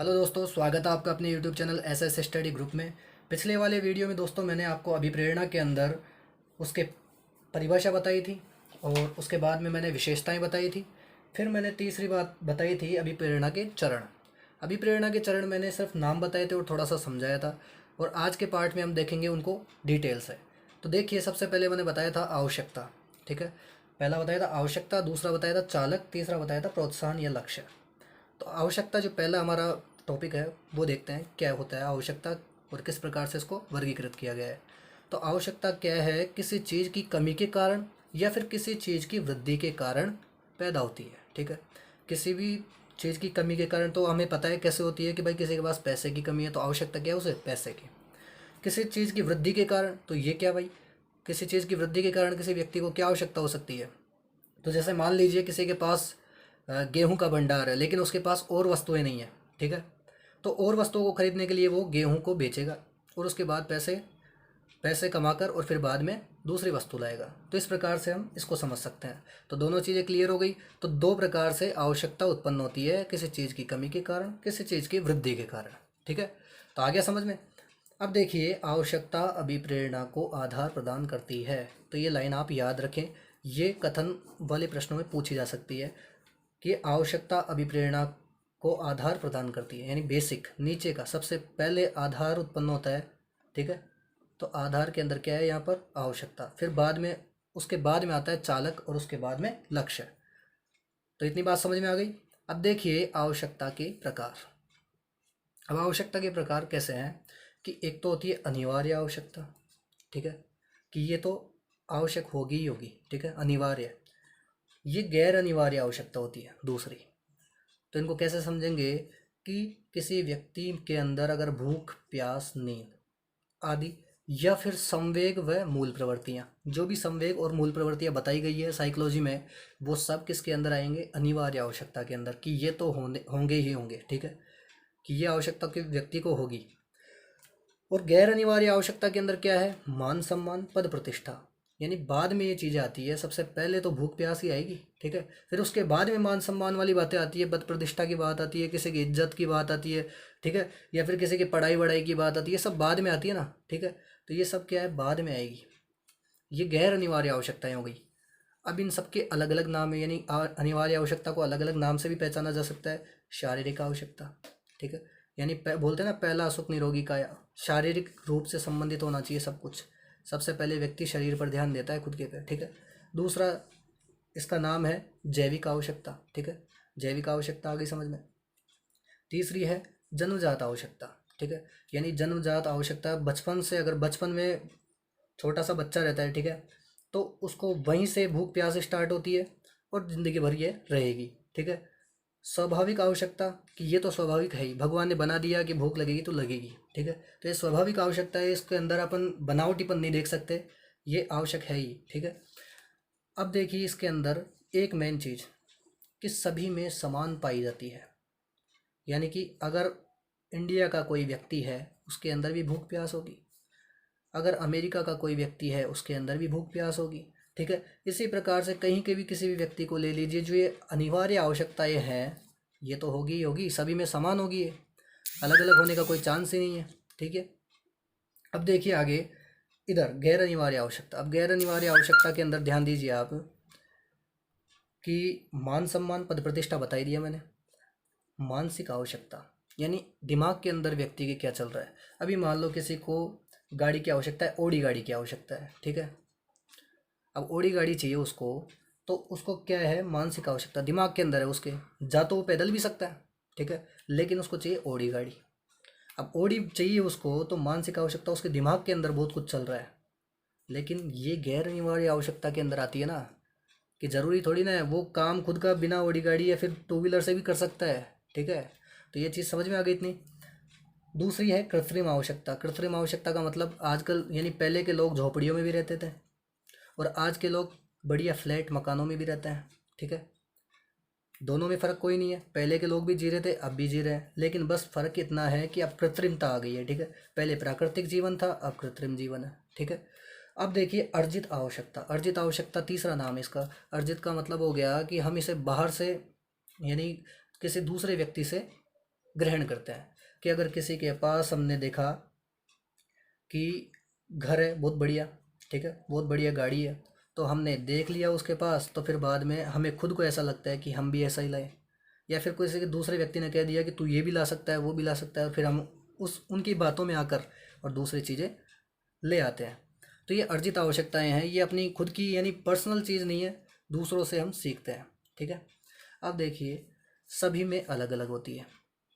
Hello दोस्तों, स्वागत है आपका अपने YouTube channel SS study group में। पिछले वाले वीडियो में दोस्तों मैंने आपको अभिप्रेरणा के अंदर उसके परिभाषा बताई थी और उसके बाद में मैंने विशेषताएं बताई थी। फिर मैंने तीसरी बात बताई थी अभिप्रेरणा के चरण। अभिप्रेरणा के चरण मैंने सिर्फ नाम बताए थे और थोड़ा सा समझाया था, और आज के पार्ट में हम देखेंगे उनको डिटेल से। तो देखिए, सबसे पहले मैंने बताया था आवश्यकता। ठीक है, पहला बताया था आवश्यकता, दूसरा बताया था चालक, तीसरा बताया था प्रोत्साहन या लक्ष्य। तो आवश्यकता जो पहला हमारा टॉपिक है वो देखते हैं क्या होता है आवश्यकता और किस प्रकार से इसको वर्गीकृत किया गया है। तो आवश्यकता क्या है? किसी चीज़ की कमी के कारण या फिर किसी चीज़ की वृद्धि के कारण पैदा होती है। ठीक है, किसी भी चीज़ की कमी के कारण तो हमें पता है कैसे होती है कि भाई किसी के पास पैसे की कमी है तो आवश्यकता क्या है उसे? पैसे की। किसी चीज़ की वृद्धि के कारण तो ये क्या भाई, किसी चीज़ की वृद्धि के कारण किसी व्यक्ति को क्या आवश्यकता हो सकती है? तो जैसे मान लीजिए किसी के पास गेहूं का भंडार है लेकिन उसके पास और वस्तुएं नहीं है। ठीक है, तो और वस्तुओं को खरीदने के लिए वो गेहूं को बेचेगा और उसके बाद पैसे पैसे कमाकर और फिर बाद में दूसरी वस्तु लाएगा। तो इस प्रकार से हम इसको समझ सकते हैं। तो दोनों चीज़ें क्लियर हो गई। तो दो प्रकार से आवश्यकता उत्पन्न होती है, किसी चीज़ की कमी के कारण, किसी चीज़ की वृद्धि के कारण। ठीक है, तो आ गया समझ में। अब देखिए, आवश्यकता अभिप्रेरणा को आधार प्रदान करती है। तो ये लाइन आप याद रखें, ये कथन वाले प्रश्नों में पूछी जा सकती है कि आवश्यकता अभिप्रेरणा को आधार प्रदान करती है, यानी बेसिक, नीचे का सबसे पहले आधार उत्पन्न होता है। ठीक है, तो आधार के अंदर क्या है? यहाँ पर आवश्यकता, फिर बाद में उसके बाद में आता है चालक और उसके बाद में लक्ष्य। तो इतनी बात समझ में आ गई। अब देखिए आवश्यकता के प्रकार। अब आवश्यकता के प्रकार कैसे हैं कि एक तो होती है अनिवार्य आवश्यकता। ठीक है, कि ये तो आवश्यक होगी ही होगी। ठीक है, अनिवार्य। ये गैर अनिवार्य आवश्यकता होती है दूसरी। तो इनको कैसे समझेंगे कि किसी व्यक्ति के अंदर अगर भूख, प्यास, नींद आदि या फिर संवेग व मूल प्रवृत्तियाँ, जो भी संवेग और मूल प्रवृत्तियाँ बताई गई है साइकोलॉजी में, वो सब किसके अंदर आएंगे? अनिवार्य आवश्यकता के अंदर, कि ये तो होंगे ही होंगे। ठीक है, कि ये आवश्यकता के व्यक्ति को होगी। और गैर अनिवार्य आवश्यकता के अंदर क्या है? मान सम्मान, पद प्रतिष्ठा, यानी बाद में ये चीज़ें आती है। सबसे पहले तो भूख प्यास ही आएगी। ठीक है, फिर उसके बाद में मान सम्मान वाली बातें आती है, पद प्रतिष्ठा की बात आती है, किसी की इज्जत की बात आती है। ठीक है, या फिर किसी की पढ़ाई वढ़ाई की बात आती है, सब बाद में आती है ना। ठीक है, तो ये सब क्या है? बाद में आएगी। ये गैर अनिवार्य आवश्यकताएं हो गई। अब इन सबके अलग अलग नाम है, यानी अनिवार्य आवश्यकता को अलग अलग नाम से भी पहचाना जा सकता है। शारीरिक आवश्यकता। ठीक है, यानी बोलते हैं ना, पहला सुख निरोगी काया। शारीरिक रूप से संबंधित होना चाहिए सब कुछ। सबसे पहले व्यक्ति शरीर पर ध्यान देता है खुद के पे। ठीक है, दूसरा इसका नाम है जैविक आवश्यकता। ठीक है, जैविक आवश्यकता आ गई समझ में। तीसरी है जन्मजात आवश्यकता। ठीक है, यानी जन्मजात आवश्यकता, बचपन से, अगर बचपन में छोटा सा बच्चा रहता है, ठीक है, तो उसको वहीं से भूख प्यास स्टार्ट होती है और ज़िंदगी भर ये रहेगी। ठीक है, स्वाभाविक आवश्यकता, कि ये तो स्वाभाविक है ही, भगवान ने बना दिया कि भूख लगेगी तो लगेगी। ठीक है, तो ये स्वाभाविक आवश्यकता है, इसके अंदर अपन बनावटीपन नहीं देख सकते, ये आवश्यक है ही। ठीक है, अब देखिए इसके अंदर एक मेन चीज़ कि सभी में समान पाई जाती है। यानी कि अगर इंडिया का कोई व्यक्ति है उसके अंदर भी भूख प्यास होगी, अगर अमेरिका का कोई व्यक्ति है उसके अंदर भी भूख प्यास होगी। ठीक है, इसी प्रकार से कहीं के भी किसी भी व्यक्ति को ले लीजिए, जो ये अनिवार्य आवश्यकताएं हैं ये तो होगी ही होगी, सभी में समान होगी, ये अलग अलग होने का कोई चांस ही नहीं है। ठीक है, अब देखिए आगे इधर गैर अनिवार्य आवश्यकता। अब गैर अनिवार्य आवश्यकता के अंदर ध्यान दीजिए आप कि मान सम्मान, पद प्रतिष्ठा बताई दिया मैंने। मानसिक आवश्यकता, यानी दिमाग के अंदर व्यक्ति के क्या चल रहा है। अभी मान लो किसी को गाड़ी की आवश्यकता है, ओडी गाड़ी की आवश्यकता है। ठीक है, अब ओडी गाड़ी चाहिए उसको, तो उसको क्या है? मानसिक आवश्यकता दिमाग के अंदर है उसके, जा तो वो पैदल भी सकता है। ठीक है, लेकिन उसको चाहिए ओडी गाड़ी। अब ओडी चाहिए उसको, तो मानसिक आवश्यकता, उसके दिमाग के अंदर बहुत कुछ चल रहा है। लेकिन ये गैर अनिवार्य आवश्यकता के अंदर आती है ना, कि ज़रूरी थोड़ी ना है वो काम खुद का बिना ओडी गाड़ी या फिर टू व्हीलर से भी कर सकता है। ठीक है, तो ये चीज़ समझ में आ गई इतनी। दूसरी है कृत्रिम आवश्यकता। कृत्रिम आवश्यकता का मतलब आजकल, यानी पहले के लोग झोपड़ियों में भी रहते थे और आज के लोग बढ़िया फ्लैट मकानों में भी रहते हैं। ठीक है, दोनों में फ़र्क कोई नहीं है, पहले के लोग भी जी रहे थे अब भी जी रहे हैं, लेकिन बस फ़र्क इतना है कि अब कृत्रिमता आ गई है। ठीक है, पहले प्राकृतिक जीवन था, अब कृत्रिम जीवन है। ठीक है, अब देखिए अर्जित आवश्यकता। अर्जित आवश्यकता तीसरा नाम है इसका। अर्जित का मतलब हो गया कि हम इसे बाहर से, यानी किसी दूसरे व्यक्ति से ग्रहण करते हैं। कि अगर किसी के पास हमने देखा कि घर है बहुत बढ़िया, ठीक है, बहुत बढ़िया गाड़ी है, तो हमने देख लिया उसके पास, तो फिर बाद में हमें खुद को ऐसा लगता है कि हम भी ऐसा ही लाएं, या फिर किसी के दूसरे व्यक्ति ने कह दिया कि तू ये भी ला सकता है, वो भी ला सकता है, और फिर हम उस उनकी बातों में आकर और दूसरी चीज़ें ले आते हैं। तो ये अर्जित आवश्यकताएं हैं, ये अपनी खुद की यानी पर्सनल चीज़ नहीं है, दूसरों से हम सीखते हैं, ठीक है। अब देखिए सभी में अलग अलग होती है,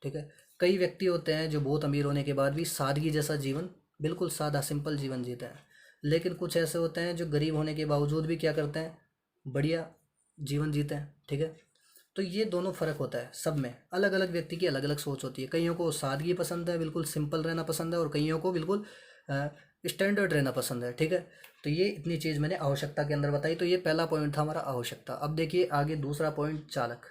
ठीक है। कई व्यक्ति होते हैं जो बहुत अमीर होने के बाद भी सादगी जैसा जीवन, बिल्कुल सादा सिंपल जीवन जीते हैं, लेकिन कुछ ऐसे होते हैं जो गरीब होने के बावजूद भी क्या करते हैं, बढ़िया जीवन जीते हैं, ठीक है। तो ये दोनों फ़र्क होता है, सब में अलग अलग व्यक्ति की अलग अलग सोच होती है। कईयों को सादगी पसंद है, बिल्कुल सिंपल रहना पसंद है, और कईयों को बिल्कुल स्टैंडर्ड रहना पसंद है, ठीक है। तो ये इतनी चीज़ मैंने आवश्यकता के अंदर बताई। तो ये पहला पॉइंट था हमारा आवश्यकता। अब देखिए आगे दूसरा पॉइंट चालक।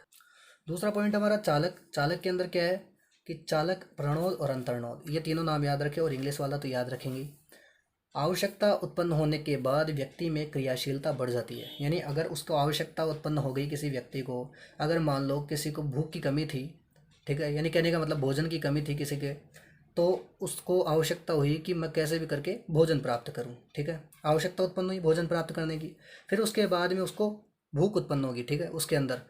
दूसरा पॉइंट हमारा चालक। चालक के अंदर क्या है कि चालक, प्रणोद और अंतर्नोद, ये तीनों नाम याद रखें, और इंग्लिश वाला तो याद रखेंगे। आवश्यकता उत्पन्न होने के बाद व्यक्ति में क्रियाशीलता बढ़ जाती है। यानी अगर उसको आवश्यकता उत्पन्न हो गई किसी व्यक्ति को, अगर मान लो किसी को भूख की कमी थी, ठीक है, यानी कहने का मतलब भोजन की कमी थी किसी के, तो उसको आवश्यकता हुई कि मैं कैसे भी करके भोजन प्राप्त करूं, ठीक है, आवश्यकता उत्पन्न हुई भोजन प्राप्त करने की। फिर उसके बाद में उसको भूख उत्पन्न होगी, ठीक है, उसके अंदर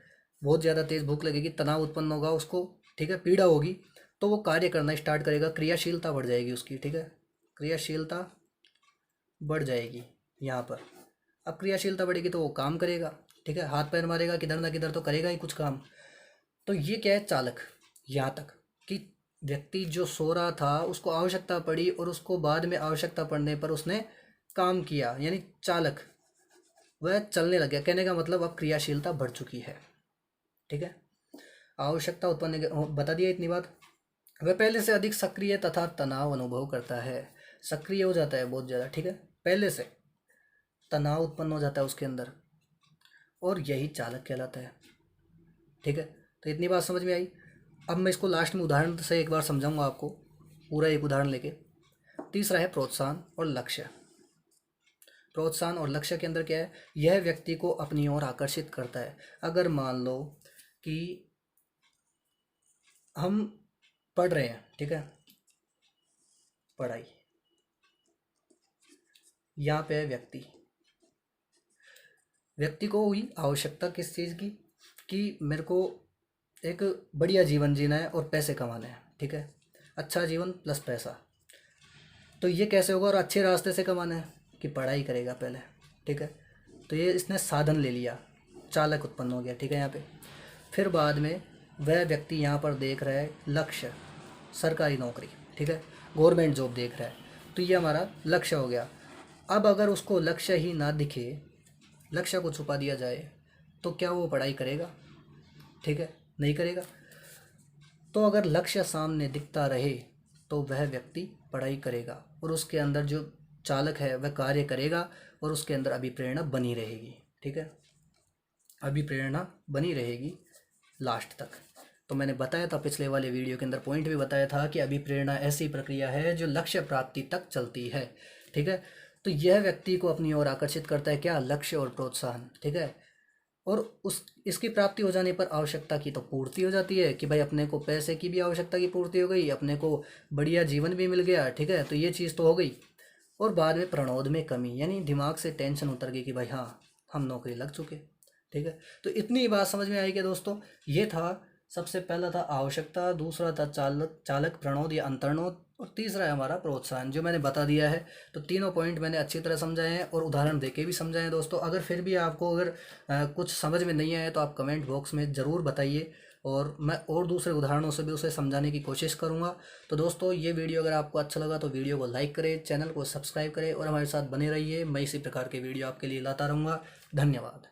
बहुत ज़्यादा तेज़ भूख लगेगी, तनाव उत्पन्न होगा उसको, ठीक है, पीड़ा होगी, तो वो कार्य करना स्टार्ट करेगा, क्रियाशीलता बढ़ जाएगी उसकी, ठीक है, क्रियाशीलता बढ़ जाएगी यहाँ पर। अब क्रियाशीलता बढ़ेगी तो वो काम करेगा, ठीक है, हाथ पैर मारेगा, किधर ना किधर तो करेगा ही कुछ काम। तो ये क्या है, चालक। यहाँ तक कि व्यक्ति जो सो रहा था उसको आवश्यकता पड़ी, और उसको बाद में आवश्यकता पड़ने पर उसने काम किया, यानी चालक, वह चलने लग गया। कहने का मतलब अब क्रियाशीलता बढ़ चुकी है, ठीक है। आवश्यकता उत्पन्न बता दिया इतनी बात। वह पहले से अधिक सक्रिय तथा तनाव अनुभव करता है, सक्रिय हो जाता है बहुत ज़्यादा, ठीक है, पहले से तनाव उत्पन्न हो जाता है उसके अंदर, और यही चालक कहलाता है, ठीक है। तो इतनी बात समझ में आई। अब मैं इसको लास्ट में उदाहरण से एक बार समझाऊंगा आपको, पूरा एक उदाहरण लेके। तीसरा है प्रोत्साहन और लक्ष्य। प्रोत्साहन और लक्ष्य के अंदर क्या है, यह व्यक्ति को अपनी ओर आकर्षित करता है। अगर मान लो कि हम पढ़ रहे हैं, ठीक है, पढ़ाई, यहाँ पे है व्यक्ति। व्यक्ति को हुई आवश्यकता किस चीज़ की, कि मेरे को एक बढ़िया जीवन जीना है और पैसे कमाने हैं, ठीक है, अच्छा जीवन प्लस पैसा। तो ये कैसे होगा, और अच्छे रास्ते से कमाना है कि पढ़ाई करेगा पहले, ठीक है। तो ये इसने साधन ले लिया, चालक उत्पन्न हो गया, ठीक है यहाँ पे। फिर बाद में वह व्यक्ति यहाँ पर देख रहा है लक्ष्य, सरकारी नौकरी, ठीक है, गवर्नमेंट जॉब देख रहा है, तो ये हमारा लक्ष्य हो गया। अब अगर उसको लक्ष्य ही ना दिखे, लक्ष्य को छुपा दिया जाए, तो क्या वो पढ़ाई करेगा, ठीक है, नहीं करेगा। तो अगर लक्ष्य सामने दिखता रहे तो वह व्यक्ति पढ़ाई करेगा, और उसके अंदर जो चालक है वह कार्य करेगा, और उसके अंदर अभिप्रेरणा बनी रहेगी, ठीक है, अभिप्रेरणा बनी रहेगी लास्ट तक। तो मैंने बताया था पिछले वाले वीडियो के अंदर, पॉइंट भी बताया था कि अभिप्रेरणा ऐसी प्रक्रिया है जो लक्ष्य प्राप्ति तक चलती है, ठीक है। तो यह व्यक्ति को अपनी ओर आकर्षित करता है, क्या, लक्ष्य और प्रोत्साहन, ठीक है। और इसकी प्राप्ति हो जाने पर आवश्यकता की तो पूर्ति हो जाती है, कि भाई अपने को पैसे की भी आवश्यकता की पूर्ति हो गई, अपने को बढ़िया जीवन भी मिल गया, ठीक है, तो ये चीज़ तो हो गई। और बाद में प्रणोद में कमी, यानी दिमाग से टेंशन उतर गई कि भाई हाँ हम नौकरी लग चुके, ठीक है। तो इतनी बात समझ में आई कि दोस्तों, ये था, सबसे पहला था आवश्यकता, दूसरा था चालक प्रणोद या अंतर्नोद, और तीसरा है हमारा प्रोत्साहन, जो मैंने बता दिया है। तो तीनों पॉइंट मैंने अच्छी तरह समझाए हैं, और उदाहरण देके भी समझाए हैं दोस्तों। अगर फिर भी आपको अगर कुछ समझ में नहीं आया तो आप कमेंट बॉक्स में ज़रूर बताइए, और मैं और दूसरे उदाहरणों से भी उसे समझाने की कोशिश करूँगा। तो दोस्तों ये वीडियो अगर आपको अच्छा लगा तो वीडियो को लाइक करें, चैनल को सब्सक्राइब करें, और हमारे साथ बने रहिए। मैं इसी प्रकार के वीडियो आपके लिए लाता रहूँगा। धन्यवाद।